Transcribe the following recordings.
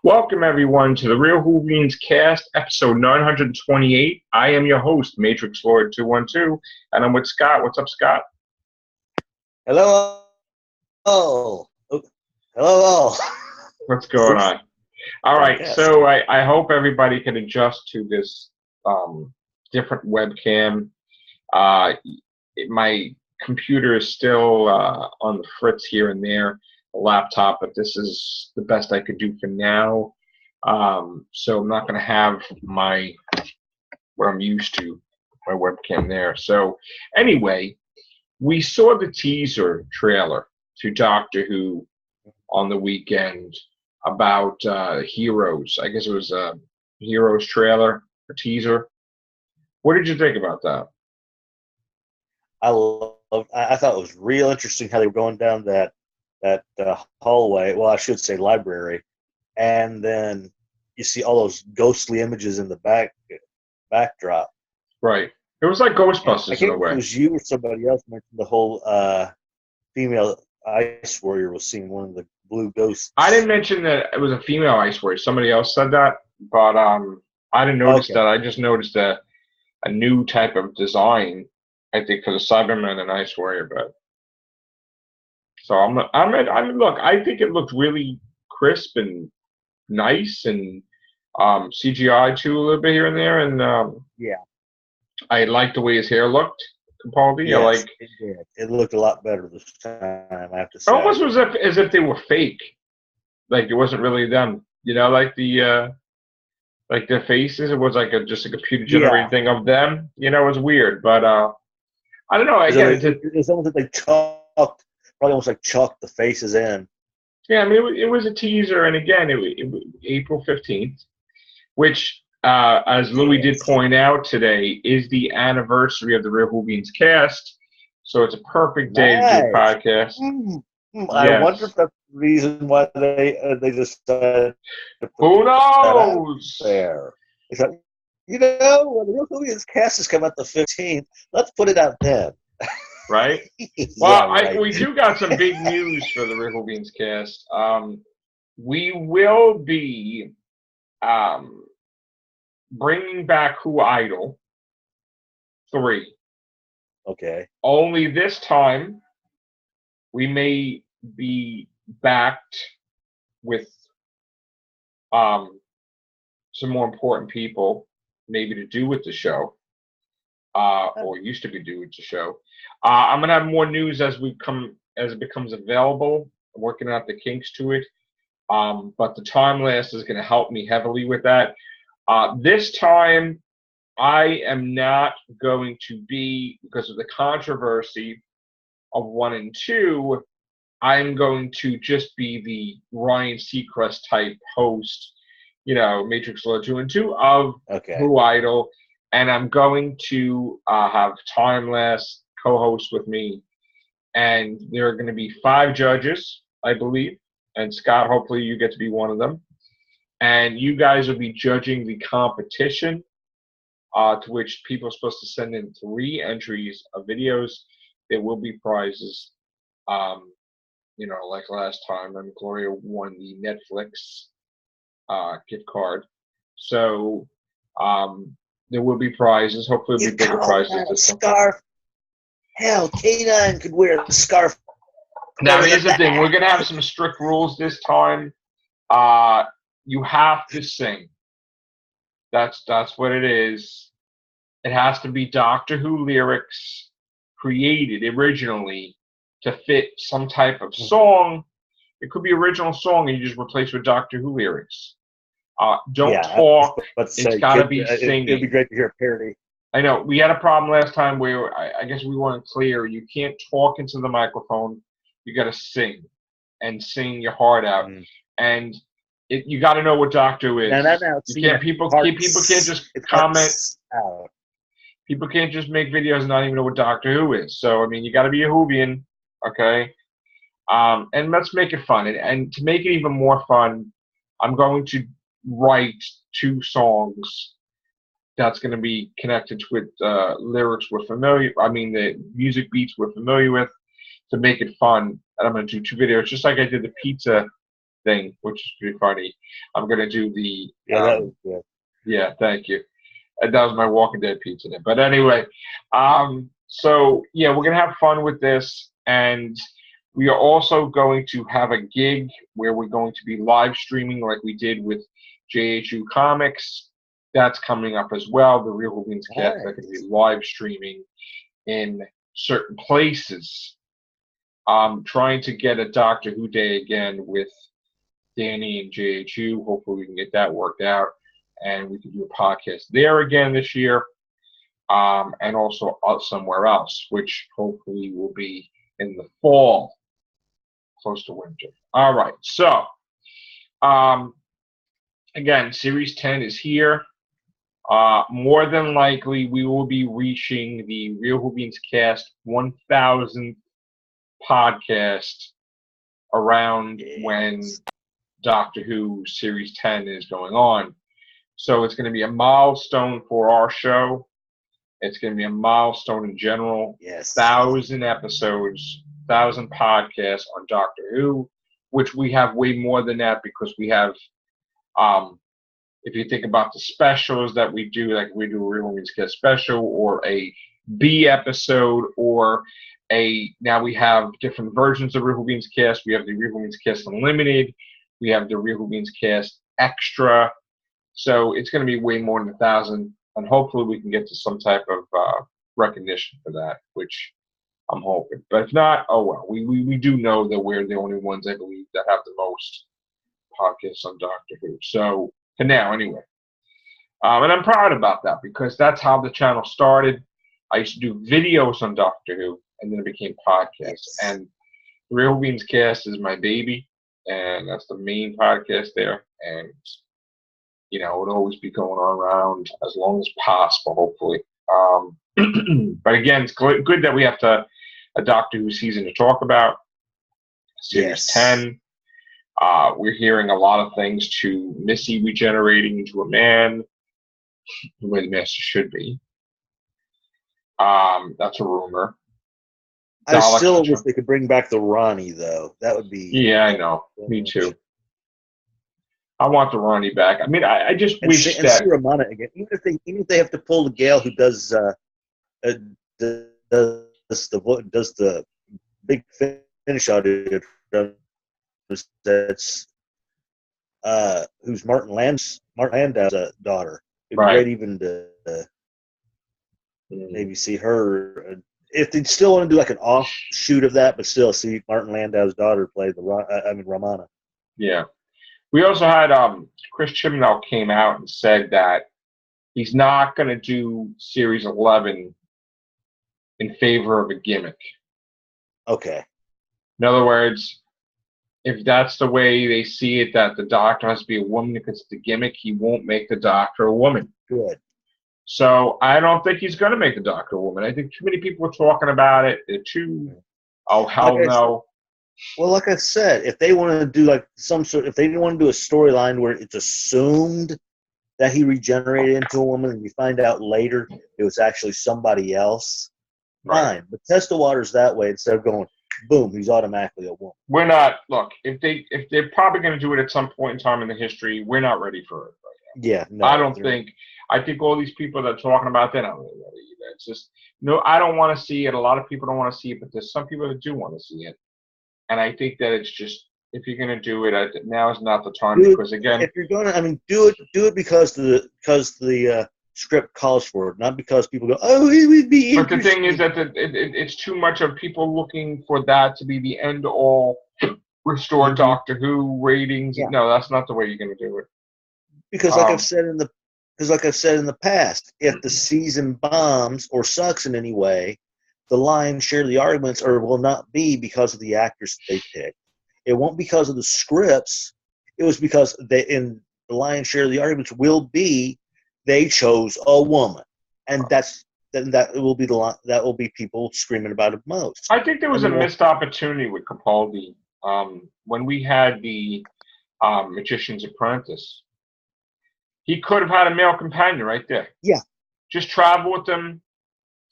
Welcome, everyone, to the Real Whovians cast, episode 928. I am your host, Matrixlord212, and I'm with Scott. What's up, Scott? Hello. Hello. What's going on? All right, so I hope everybody can adjust to this different webcam. My computer is still on the fritz here and there, a laptop, but this is the best I could do for now. So I'm not going to have what I'm used to, my webcam there. So anyway, we saw the teaser trailer to Doctor Who on the weekend about Heroes. I guess it was a Heroes trailer, a teaser. What did you think about that? I thought it was real interesting how they were going down that hallway. Well, I should say library, and then you see all those ghostly images in the backdrop. Right. It was like Ghostbusters in a way. It was you or somebody else mentioned the whole female ice warrior was seeing one of the blue ghosts. I didn't mention that it was a female ice warrior. Somebody else said that, but I didn't notice that. I just noticed a new type of design, I think, for the Cybermen and Ice Warrior. But so look, I think it looked really crisp and nice, and CGI too a little bit here and there, and yeah, I liked the way his hair looked. Capaldi, yes, it did. It looked a lot better this time, I have to say. Almost as if they were fake, like it wasn't really them. You know, like like their faces. It was like just a computer generated thing of them. You know, it was weird, but I don't know. It's almost like they probably almost like chalked the faces in. Yeah, I mean, it was a teaser, and again, it was April 15th, which, as Louis did point out today, is the anniversary of the Real Whovians cast, so it's a perfect day to do a podcast. I wonder if that's the reason why they decided to put Who knows? There. It's like, when the Real Whovians cast is coming out the 15th, let's put it out then. Right? Well, right. We do got some big news for the Real Whovians cast. We will be bringing back Who Idol 3. Okay. Only this time, we may be backed with some more important people, maybe to do with the show, or used to be do with the show. I'm gonna have more news as it becomes available. I'm working out the kinks to it, but the time lapse is gonna help me heavily with that. This time, I am not going to be, because of the controversy of 1 and 2, I'm going to just be the Ryan Seacrest type host, Matrixlord212 of Who Idol, and I'm going to have Timeless co-host with me, and there are going to be 5 judges, I believe, and Scott, hopefully you get to be one of them, and you guys will be judging the competition, to which people are supposed to send in 3 entries of videos. There will be prizes, like last time, and Gloria won the Netflix gift card. So there will be prizes. Hopefully it'll be bigger prizes this time. Scarf. Hell, K9 could wear a scarf. Now here's the thing. We're going to have some strict rules this time. You have to sing. That's what it is. It has to be Doctor Who lyrics created originally to fit some type of song. It could be original song and you just replace with Doctor Who lyrics. Don't talk. It's got to be singing. It'd be great to hear a parody. I know. We had a problem last time where I guess we weren't clear. You can't talk into the microphone. You got to sing and sing your heart out. And you got to know what Doctor Who is. People can't just comment. People can't just make videos and not even know what Doctor Who is. So, I mean, you got to be a Whovian, okay? And let's make it fun. And to make it even more fun, I'm going to write 2 songs that's going to be connected with lyrics we're familiar. I mean, the music beats we're familiar with, to make it fun. And I'm going to do 2 videos, just like I did the pizza thing, which is pretty funny. I'm gonna do the that was good. yeah, thank you. And that was my Walking Dead pizza there. But anyway, so yeah, we're gonna have fun with this, and we are also going to have a gig where we're going to be live streaming like we did with JHU Comics. That's coming up as well. The Real Whovians cast are going to be live streaming in certain places. Trying to get a Doctor Who day again with Danny and JHU. Hopefully we can get that worked out and we can do a podcast there again this year. And also somewhere else, which hopefully will be in the fall, close to winter. All right, so again, Series 10 is here. More than likely, we will be reaching the Real Whovians cast 1,000th podcast around when Doctor Who Series 10 is going on. So it's going to be a milestone for our show. It's going to be a milestone in general. Yes. 1,000 episodes, 1,000 podcasts on Doctor Who, which we have way more than that because we have, if you think about the specials that we do, like we do a Real Whovians Cast special or a B episode or now we have different versions of Real Whovians Cast. We have the Real Whovians Cast Unlimited. We have the Real Whovians Cast Extra. So it's going to be way more than 1,000. And hopefully we can get to some type of recognition for that, which I'm hoping. But if not, oh well. We do know that we're the only ones, I believe, that have the most podcasts on Doctor Who. So, for now, anyway. And I'm proud about that because that's how the channel started. I used to do videos on Doctor Who, and then it became podcasts. Yes. And the Real Whovians Cast is my baby, and that's the main podcast there. And you know, it'll always be going on around as long as possible, hopefully. But again, it's good that we have a Doctor Who season to talk about. Series 10. We're hearing a lot of things to Missy regenerating into a man, the way the Master should be. That's a rumor. I still wish they could bring back the Ronnie, though. That would be... Yeah, I know. Me too. I want the Ronnie back. I mean, I just wish that... And see Romana again. Even if they have to pull the gal who does the big finish audio, that's who's Martin Landau's daughter. It'd be great even to maybe see her. If they still want to do like an offshoot of that, but still see Martin Landau's daughter play Romana. Yeah. We also had Chris Chibnall came out and said that he's not going to do Series 11 in favor of a gimmick. Okay. In other words, if that's the way they see it, that the Doctor has to be a woman because it's the gimmick, he won't make the Doctor a woman. Good. So I don't think he's going to make the Doctor a woman. I think too many people are talking about it. They're too, oh, hell no. Well, like I said, if they want to do like if they want to do a storyline where it's assumed that he regenerated into a woman and you find out later it was actually somebody else, fine. But test the waters that way instead of going, boom, he's automatically a woman. We're not, look, if they're probably going to do it at some point in time in the history, we're not ready for it right now. Yeah, no. I think all these people that are talking about that, I'm not really ready either. It's just, no, I don't want to see it. A lot of people don't want to see it, but there's some people that do want to see it. And I think that it's just, if you're going to do it, now is not the time because, again... If you're going to, I mean, do it because the script calls for it, not because people go, oh, it would be But the thing is that it's too much of people looking for that to be the end-all restore Doctor Who ratings. Yeah. No, that's not the way you're going to do it. Because like I've said in the past, if the season bombs or sucks in any way, the lion's share of the arguments will not be because of the actors they picked. It won't because of the scripts. It was because in the lion's share of the arguments will be they chose a woman, and that will be people screaming about it most. I think there was a missed opportunity with Capaldi when we had the Magician's Apprentice. He could have had a male companion right there. Yeah, just travel with them.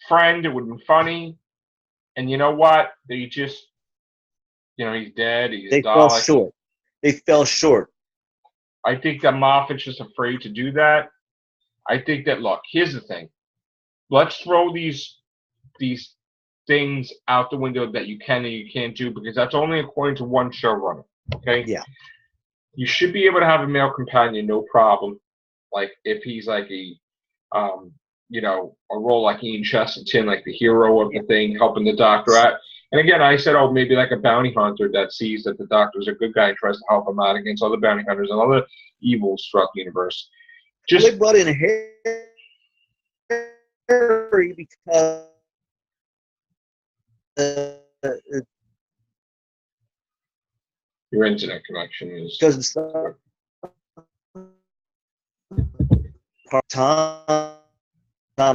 Friend, it would have been funny, and you know what? They just, he's dead. They fell short. they fell short. I think that Moffat's just afraid to do that. I think that, look, here's the thing. Let's throw these things out the window that you can and you can't do, because that's only according to one showrunner. Okay? Yeah. You should be able to have a male companion, no problem. Like if he's like a role like Ian Chesterton, like the hero of the thing, helping the doctor out. And again, I said, maybe like a bounty hunter that sees that the doctor's a good guy and tries to help him out against other bounty hunters and other evils throughout the universe. Just they brought in Harry because your internet connection is because it's Tom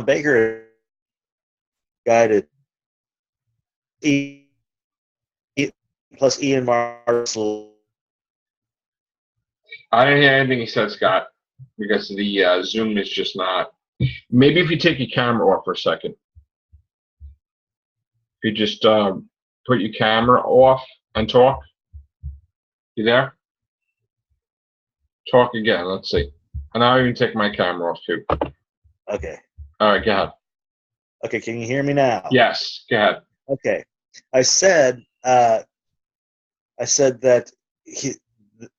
Baker guided plus Ian Marshall. I didn't hear anything he said, Scott, because the Zoom is just not. Maybe if you take your camera off for a second. If you just put your camera off and talk. You there? Talk again. Let's see. And I'll even take my camera off too. Okay. All right, go ahead. Okay, can you hear me now? Yes, go ahead. Okay. I said that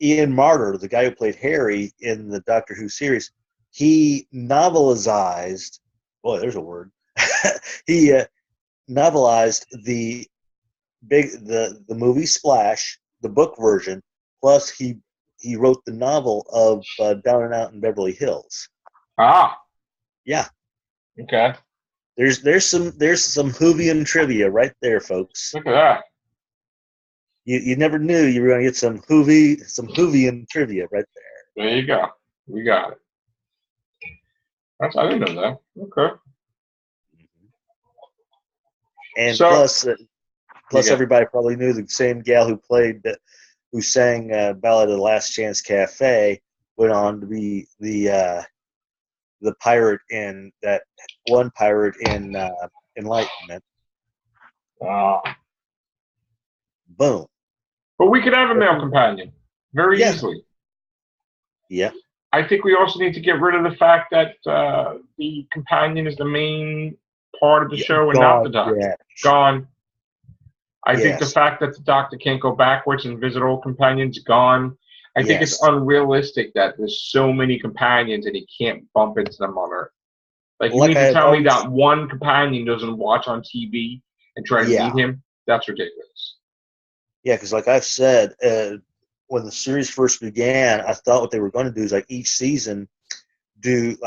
Ian Marter, the guy who played Harry in the Doctor Who series, he novelized. Boy, there's a word. He novelized the movie Splash, the book version. Plus, he wrote the novel of Down and Out in Beverly Hills. Ah. Yeah. Okay. There's some Whovian trivia right there, folks. Look at that. You never knew you were going to get some Whovian trivia right there. There you go. We got it. I didn't know that. Okay. And so, plus everybody probably knew the same gal who sang Ballad of the Last Chance Cafe went on to be the pirate in that one pirate in Enlightenment. Boom. But we could have a male companion very easily. Yeah. I think we also need to get rid of the fact that the companion is the main part of the show and not the doctor. Yeah. Gone. I think the fact that the doctor can't go backwards and visit old companions, gone. I think it's unrealistic that there's so many companions and he can't bump into them on Earth. Like, you mean to tell me that one companion doesn't watch on TV and try to meet him? That's ridiculous. Yeah, because like I've said, when the series first began, I thought what they were going to do is like each season do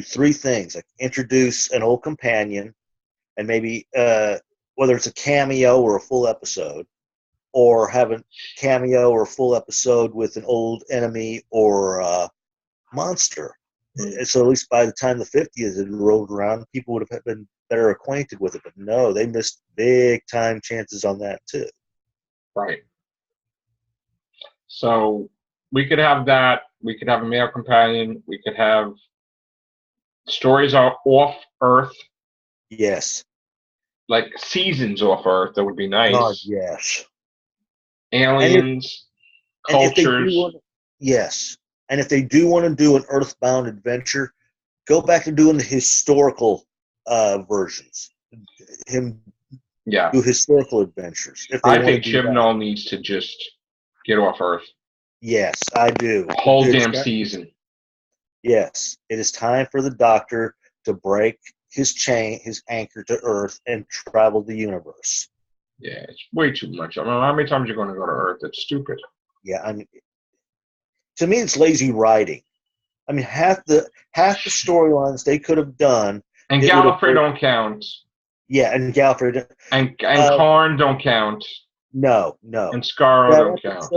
three things, like introduce an old companion and maybe whether it's a cameo or a full episode, or have a cameo or a full episode with an old enemy or monster. So at least by the time the 50s had rolled around, people would have been better acquainted with it. But no, they missed big time chances on that too. Right. So we could have that. We could have a male companion. We could have stories are off Earth. Yes. Like seasons off Earth. That would be nice. Oh, yes. Aliens, cultures. Yes. And if they do want to do an Earthbound adventure, go back to doing the historical versions. Do historical adventures. I think Chibnall needs to just get off Earth. Yes, I do. A whole damn season. Yes. It is time for the Doctor to break his anchor to Earth, and travel the universe. Yeah, it's way too much. I mean, how many times are you going to go to Earth? It's stupid. Yeah, I mean, to me, it's lazy writing. I mean, half the storylines they could have done. And Gallifrey don't count. Yeah, and Gallifrey. And Karn don't count. No. And Skaro don't count.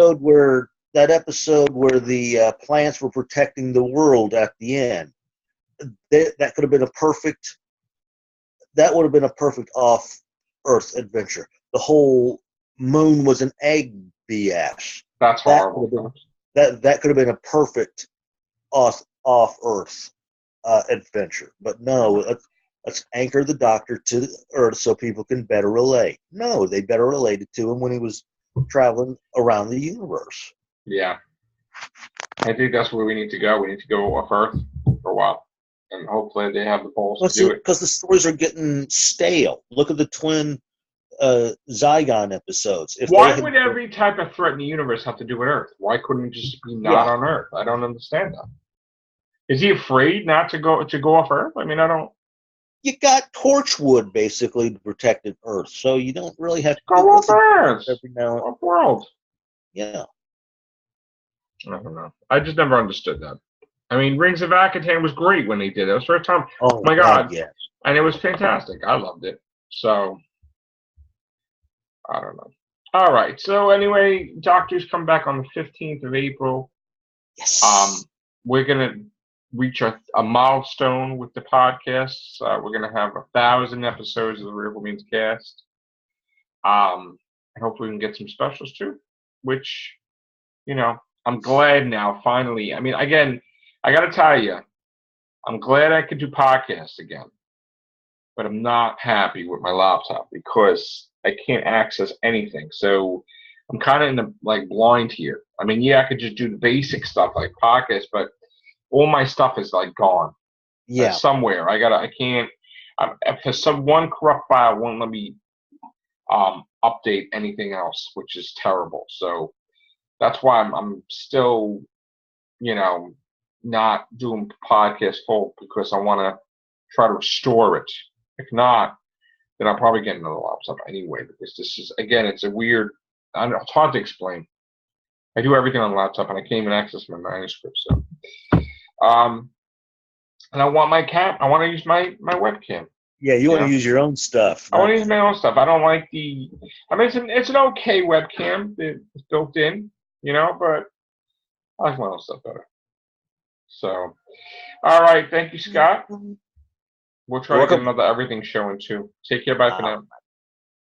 That episode where the plants were protecting the world at the end, that could have been would have been a perfect off-Earth adventure. The whole moon was an egg BS. That's horrible. That could have been a perfect off-Earth adventure. But no, let's anchor the Doctor to Earth so people can better relate. No, they better related to him when he was traveling around the universe. Yeah. I think that's where we need to go. We need to go off Earth for a while. And hopefully they have the balls to do it. Because the stories are getting stale. Look at the twin Zygon episodes. Why would every type of threat in the universe have to do with Earth? Why couldn't it just be not on Earth? I don't understand that. Is he afraid not to go off Earth? I mean, I don't. You got Torchwood basically to protect Earth, so you don't really have to go off Earth every now. Off world. Yeah. I don't know. I just never understood that. I mean, Rings of Akatan was great when they did it. It was the first time. Oh my God. Yes. And it was fantastic. I loved it. So, I don't know. All right. So, anyway, Doctors come back on the 15th of April. Yes. We're going to reach a milestone with the podcasts. We're going to have 1,000 episodes of the Whovians cast. And hopefully we can get some specials too, which, you know, I'm glad now, finally. I mean, again, I got to tell you, I'm glad I could do podcasts again, but I'm not happy with my laptop because I can't access anything. So I'm kind of in the blind here. I mean, yeah, I could just do the basic stuff like podcasts, but all my stuff is gone. Yeah. Somewhere. I can't. If some one corrupt file won't let me update anything else, which is terrible. So that's why I'm still, you know, not doing podcast full because I want to try to restore it. If not, then I'll probably get another laptop anyway, because this is, again, it's a weird, it's hard to explain. I do everything on the laptop and I can't even access my manuscript. So, and I want my I want to use my webcam. Yeah, you want to use your own stuff. I want to use my own stuff. I don't like I mean, it's an okay webcam. It's built in, you know, but I like my own stuff better. So, all right. Thank you, Scott. We'll try to get another everything show in too. Take care. Bye for now.